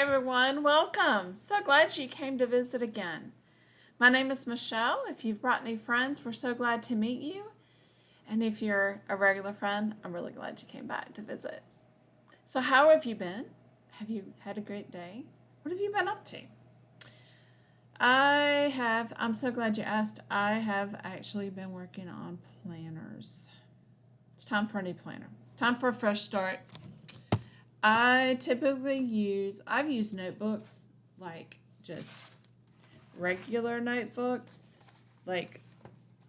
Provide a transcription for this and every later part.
everyone. Welcome. So glad you came to visit again. My name is Michelle. If you've brought any friends, we're so glad to meet you. And if you're a regular friend, I'm really glad you came back to visit. So, how have you been? Have you had a great day? What have you been up to? I'm so glad you asked. I have actually been working on planners. It's time for a new planner. It's time for a fresh start. I've used notebooks, like just regular notebooks, like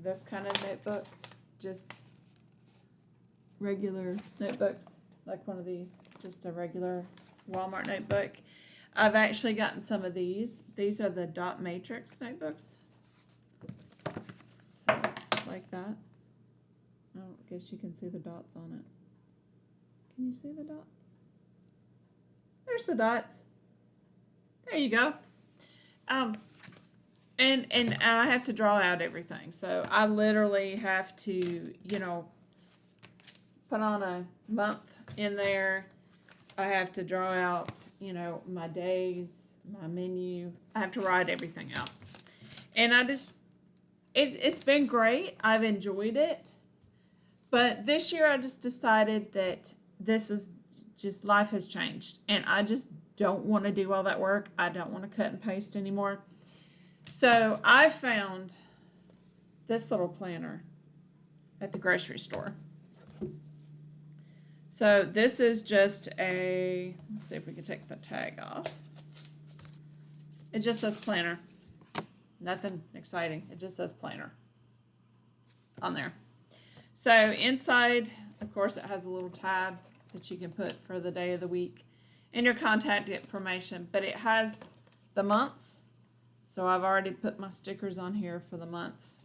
this kind of notebook, just regular notebooks, like one of these, just a regular Walmart notebook. I've actually gotten some of these. These are the dot matrix notebooks. So it's like that. Oh, I guess you can see the dots on it. Can you see the dots? There's the dots. There you go. And I have to draw out everything. So I literally have to, put on a month in there. I have to draw out, my days, my menu. I have to write everything out. And it's been great. I've enjoyed it. But this year I just decided that this is just, life has changed. And I just don't want to do all that work. I don't want to cut and paste anymore. So I found this little planner at the grocery store. So this is just let's see if we can take the tag off. It just says planner. Nothing exciting. It just says planner on there. So inside, of course, it has a little tab that you can put for the day of the week and your contact information, but it has the months. So I've already put my stickers on here for the months.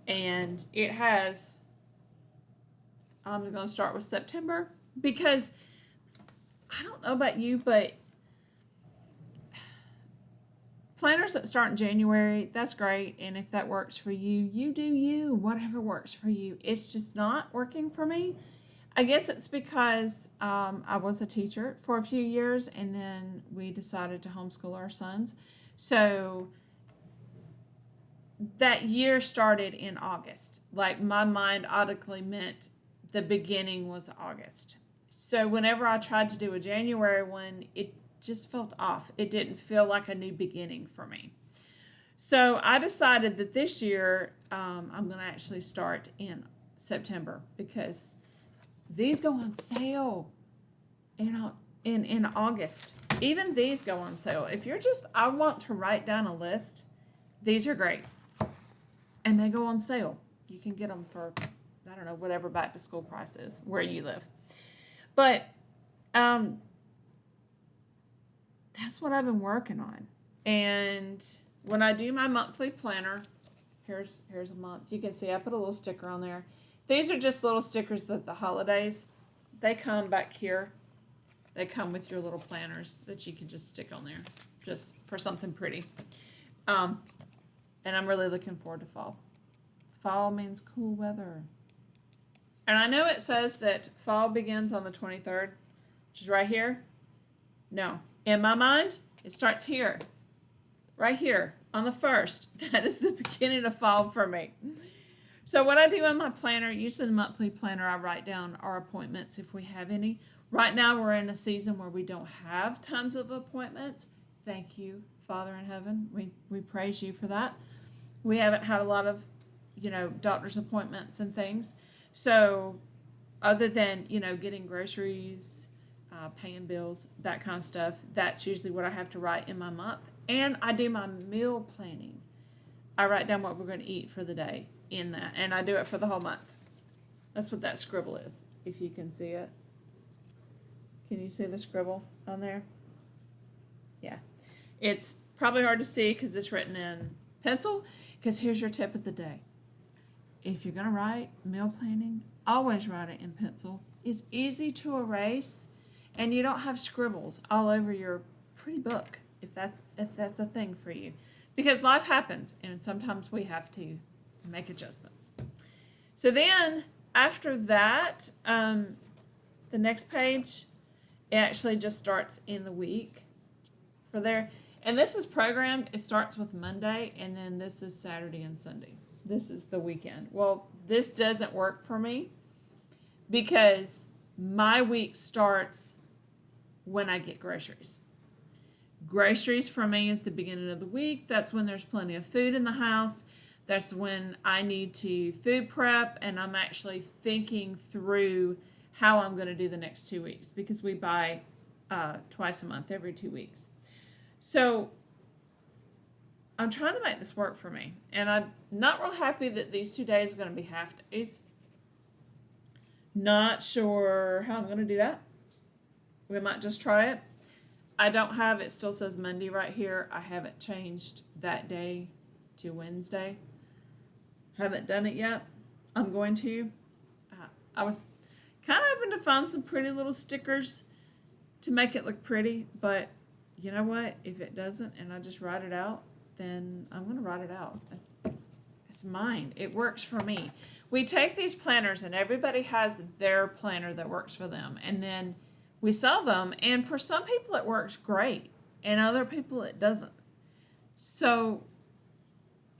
And it has, I'm going to start with September because I don't know about you, but planners that start in January, that's great. And if that works for you, you do you, whatever works for you. It's just not working for me. I guess it's because I was a teacher for a few years and then we decided to homeschool our sons. So that year started in August. Like my mind automatically meant the beginning was August. So whenever I tried to do a January one, it just felt off. It didn't feel like a new beginning for me. So I decided that this year I'm going to actually start in September because these go on sale in August. Even these go on sale. If you're I want to write down a list, these are great. And they go on sale. You can get them for, I don't know, whatever back to school price is where you live. But that's what I've been working on. And when I do my monthly planner, here's a month. You can see I put a little sticker on there. These are just little stickers that the holidays, they come back here. They come with your little planners that you can just stick on there just for something pretty. And I'm really looking forward to fall. Fall means cool weather. And I know it says that fall begins on the 23rd, which is right here. No. In my mind, it starts here. Right here on the 1st. That is the beginning of fall for me. So what I do in my planner, usually the monthly planner, I write down our appointments if we have any. Right now we're in a season where we don't have tons of appointments. Thank you, Father in heaven. We praise you for that. We haven't had a lot of, doctor's appointments and things. So other than, getting groceries, paying bills, that kind of stuff, that's usually what I have to write in my month. And I do my meal planning. I write down what we're going to eat for the day in that, and I do it for the whole month. That's what that scribble is, if you can see it. Can you see the scribble on there? Yeah. It's probably hard to see because it's written in pencil, because here's your tip of the day. If you're going to write meal planning, always write it in pencil. It's easy to erase, and you don't have scribbles all over your pretty book, if that's a thing for you. Because life happens, and sometimes we have to make adjustments. So then, after that, the next page, it actually just starts in the week. for there. And this is programmed. It starts with Monday, and then this is Saturday and Sunday. This is the weekend. Well, this doesn't work for me because my week starts when I get groceries. Groceries for me is the beginning of the week. That's when there's plenty of food in the house. That's when I need to food prep, and I'm actually thinking through how I'm going to do the next 2 weeks because we buy twice a month, every 2 weeks. So I'm trying to make this work for me, and I'm not real happy that these 2 days are going to be half days. Not sure how I'm going to do that. We might just try it. I don't have, it still says Monday right here. I haven't changed that day to Wednesday. Haven't done it yet. I'm going to. I was kind of hoping to find some pretty little stickers to make it look pretty, but you know what? If it doesn't and I just write it out, then I'm going to write it out. It's mine. It works for me. We take these planners and everybody has their planner that works for them, and then we sell them, and for some people it works great and other people it doesn't. So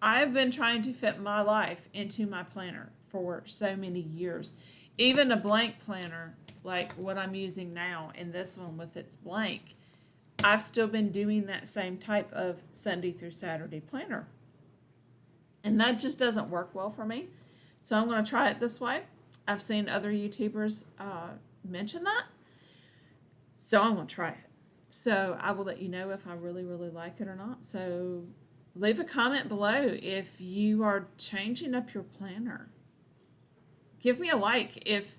I've been trying to fit my life into my planner for so many years. Even a blank planner like what I'm using now and this one with its blank, I've still been doing that same type of Sunday through Saturday planner. And that just doesn't work well for me. So I'm going to try it this way. I've seen other YouTubers mention that. So I'm going to try it. So I will let you know if I really, really like it or not. So leave a comment below if you are changing up your planner. Give me a like if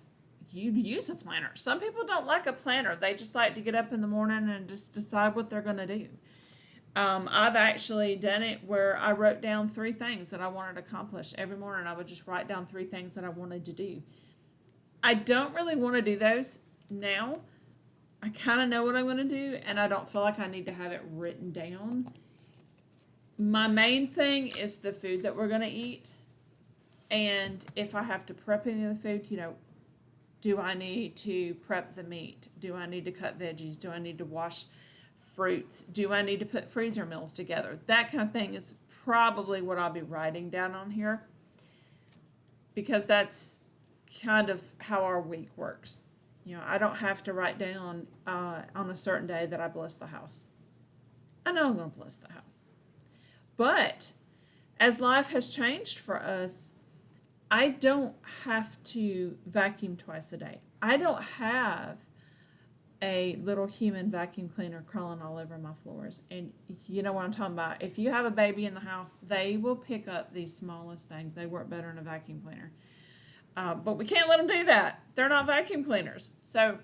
you use a planner. Some people don't like a planner. They just like to get up in the morning and just decide what they're going to do. I've actually done it where I wrote down 3 things that I wanted to accomplish every morning. I would just write down 3 things that I wanted to do. I don't really want to do those now. I kind of know what I'm going to do, and I don't feel like I need to have it written down. My main thing is the food that we're going to eat. And if I have to prep any of the food, do I need to prep the meat? Do I need to cut veggies? Do I need to wash fruits? Do I need to put freezer meals together? That kind of thing is probably what I'll be writing down on here, because that's kind of how our week works. I don't have to write down on a certain day that I bless the house. I know I'm going to bless the house. But as life has changed for us, I don't have to vacuum twice a day. I don't have a little human vacuum cleaner crawling all over my floors. And you know what I'm talking about. If you have a baby in the house, they will pick up the smallest things. They work better in a vacuum cleaner. But we can't let them do that. They're not vacuum cleaners. So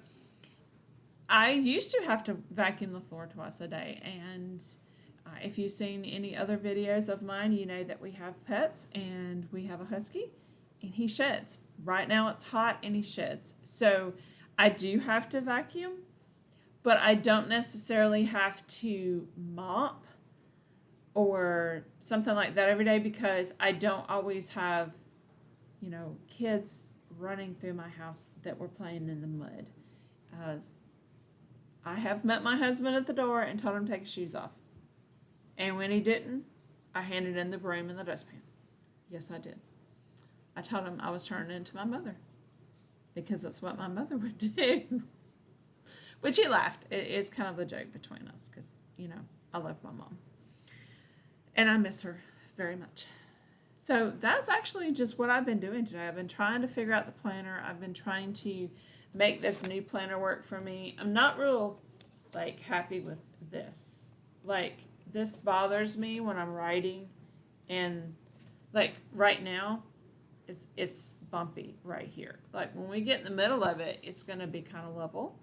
I used to have to vacuum the floor twice a day. And if you've seen any other videos of mine, you know that we have pets and we have a husky and he sheds. Right now it's hot and he sheds. So I do have to vacuum, but I don't necessarily have to mop or something like that every day, because I don't always have kids running through my house that were playing in the mud. I have met my husband at the door and told him to take his shoes off. And when he didn't, I handed in the broom and the dustpan. Yes, I did. I told him I was turning into my mother, because that's what my mother would do. Which he laughed. It is kind of a joke between us because, I love my mom. And I miss her very much. So that's actually just what I've been doing today. I've been trying to figure out the planner. I've been trying to make this new planner work for me. I'm not real, happy with this. This bothers me when I'm writing. And, right now, it's bumpy right here. When we get in the middle of it, it's going to be kind of level.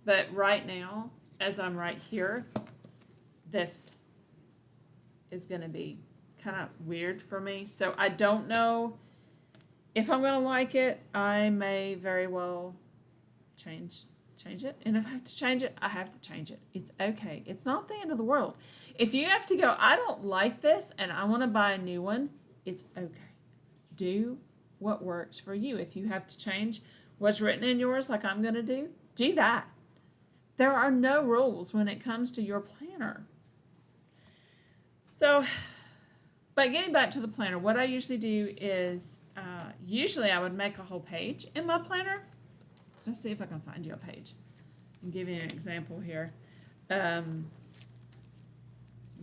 But right now, as I'm right here, this is going to be kind of weird for me. So I don't know if I'm going to like it. I may very well change it. And if I have to change it, I have to change it. It's okay. It's not the end of the world. If you have to go, I don't like this and I want to buy a new one, it's okay. Do what works for you. If you have to change what's written in yours like I'm going to do that. There are no rules when it comes to your planner. So, but getting back to the planner, what I usually do is usually I would make a whole page in my planner. Let's see if I can find you a page and give you an example here. Let's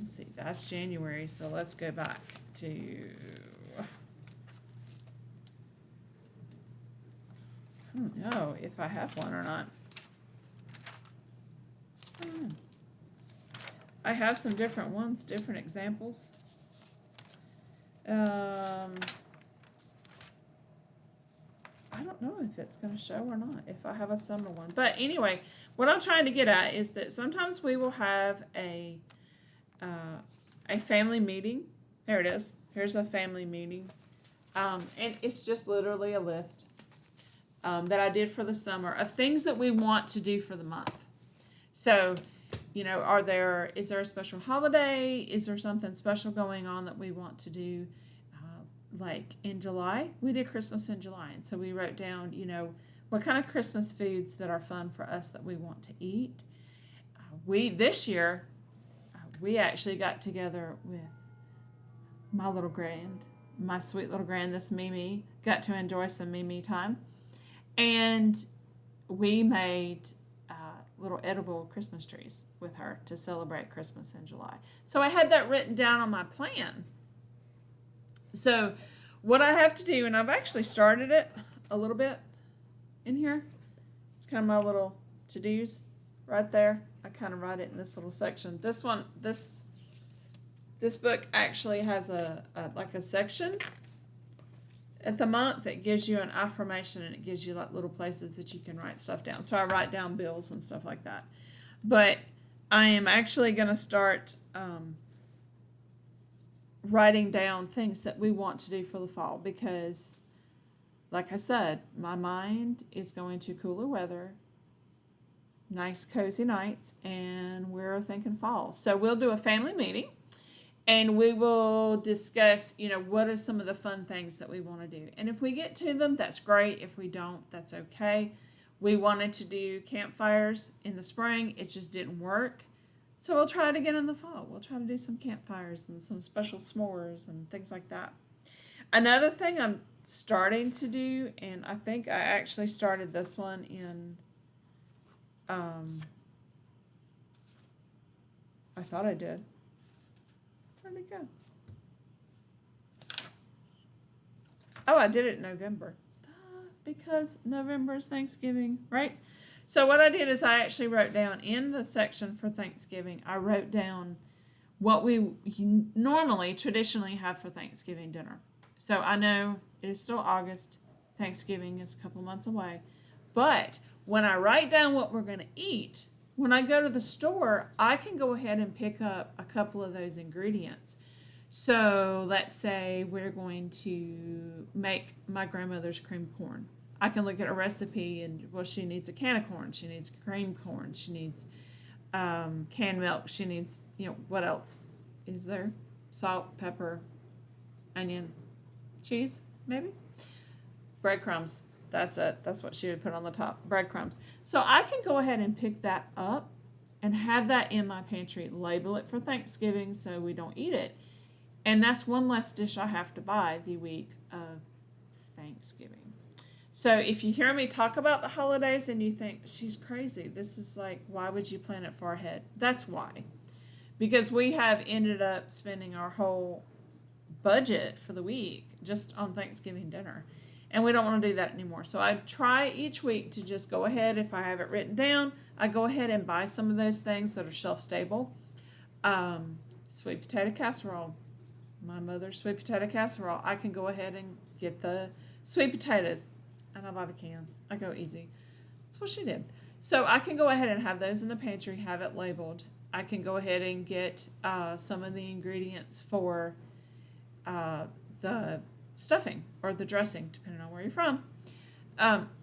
see, that's January, so let's go back to, I don't know if I have one or not. I don't know. I have some different ones, different examples. I don't know if it's going to show or not, if I have a summer one. But anyway, what I'm trying to get at is that sometimes we will have a family meeting. There it is. Here's a family meeting. And it's just literally a list that I did for the summer of things that we want to do for the month. So, you know, is there a special holiday? Is there something special going on that we want to do? Like in July, we did Christmas in July. And so we wrote down, you know, what kind of Christmas foods that are fun for us that we want to eat. This year, we actually got together with my sweet little grand, this Mimi, got to enjoy some Mimi time. And we made little edible Christmas trees with her to celebrate Christmas in July. So I had that written down on my plan. So what I have to do, and I've actually started it a little bit in here. It's kind of my little to-dos right there. I kind of write it in this little section. This book actually has a section at the month. It gives you an affirmation, and it gives you like little places that you can write stuff down. So I write down bills and stuff like that. But I am actually going to start writing down things that we want to do for the fall because, like I said, my mind is going to cooler weather, nice cozy nights, and we're thinking fall. So we'll do a family meeting and we will discuss, you know, what are some of the fun things that we want to do. And if we get to them, that's great. If we don't, that's okay. We wanted to do campfires in the spring. It just didn't work. So we'll try it again in the fall. We'll try to do some campfires and some special s'mores and things like that. Another thing I'm starting to do, and I think I actually started this one in, I thought I did. Where'd it go? Oh, I did it in November. Because November is Thanksgiving, right? So what I did is I actually wrote down in the section for Thanksgiving, I wrote down what we normally, traditionally have for Thanksgiving dinner. So I know it is still August. Thanksgiving is a couple months away. But when I write down what we're going to eat, when I go to the store, I can go ahead and pick up a couple of those ingredients. So let's say we're going to make my grandmother's cream corn. I can look at a recipe and, well, she needs a can of corn, she needs cream corn, she needs canned milk, she needs, you know, what else is there? Salt, pepper, onion, cheese, maybe? Breadcrumbs. That's it. That's what she would put on the top. Breadcrumbs. So I can go ahead and pick that up and have that in my pantry, label it for Thanksgiving so we don't eat it. And that's one less dish I have to buy the week of Thanksgiving. So if you hear me talk about the holidays and you think, she's crazy, this is like, why would you plan it far ahead? That's why. Because we have ended up spending our whole budget for the week just on Thanksgiving dinner. And we don't want to do that anymore. So I try each week to just go ahead, if I have it written down, I go ahead and buy some of those things that are shelf stable. Sweet potato casserole. My mother's sweet potato casserole. I can go ahead and get the sweet potatoes. And I buy the can. I go easy. That's what she did. So I can go ahead and have those in the pantry, have it labeled. I can go ahead and get some of the ingredients for the stuffing or the dressing, depending on where you're from.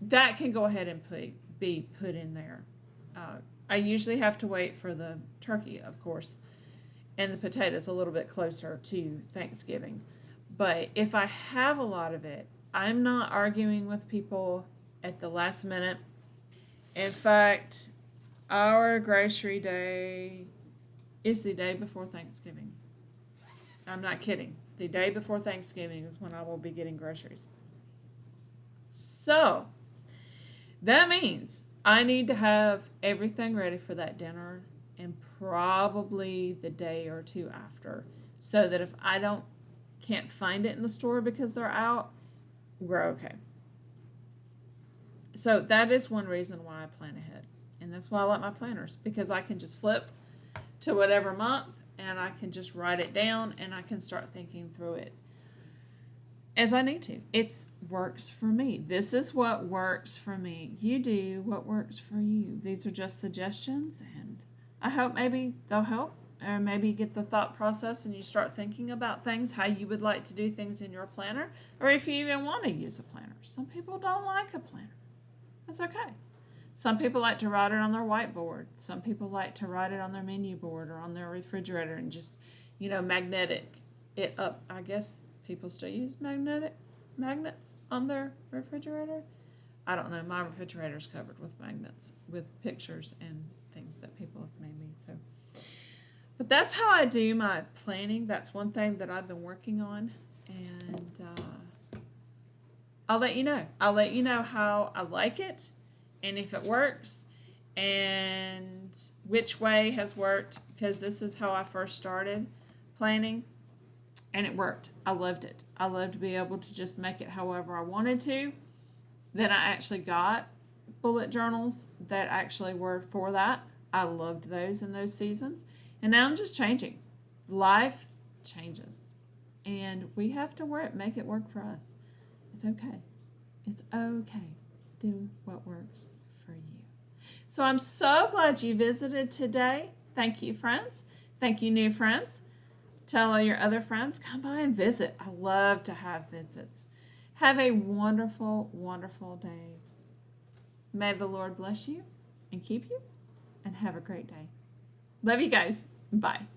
That can go ahead and be put in there. I usually have to wait for the turkey, of course, and the potatoes a little bit closer to Thanksgiving. But if I have a lot of it, I'm not arguing with people at the last minute. In fact, Our grocery day is the day before Thanksgiving. I'm not kidding. The day before Thanksgiving is when I will be getting groceries. So, that means I need to have everything ready for that dinner and probably the day or two after, so that if I can't find it in the store because they're out, we're okay. So that is one reason why I plan ahead. And that's why I like my planners, because I can just flip to whatever month and I can just write it down and I can start thinking through it as I need to. It works for me. This is what works for me. You do what works for you. These are just suggestions, and I hope maybe they'll help, or maybe get the thought process and you start thinking about things, how you would like to do things in your planner, or if you even want to use a planner. Some people don't like a planner. That's okay. Some people like to write it on their whiteboard. Some people like to write it on their menu board or on their refrigerator and just, magnetic it up. I guess people still use magnets on their refrigerator. I don't know. My refrigerator's covered with magnets with pictures and things that people have made me. So, but that's how I do my planning. That's one thing that I've been working on, and I'll let you know. I'll let you know how I like it, and if it works, and which way has worked, because this is how I first started planning. And it worked. I loved it. I loved to be able to just make it however I wanted to. Then I actually got bullet journals that actually were for that. I loved those in those seasons. And now I'm just changing. Life changes. And we have to make it work for us. It's okay. It's okay. Do what works for you. So I'm so glad you visited today. Thank you, friends. Thank you, new friends. Tell all your other friends, come by and visit. I love to have visits. Have a wonderful, wonderful day. May the Lord bless you and keep you, and have a great day. Love you guys. Bye.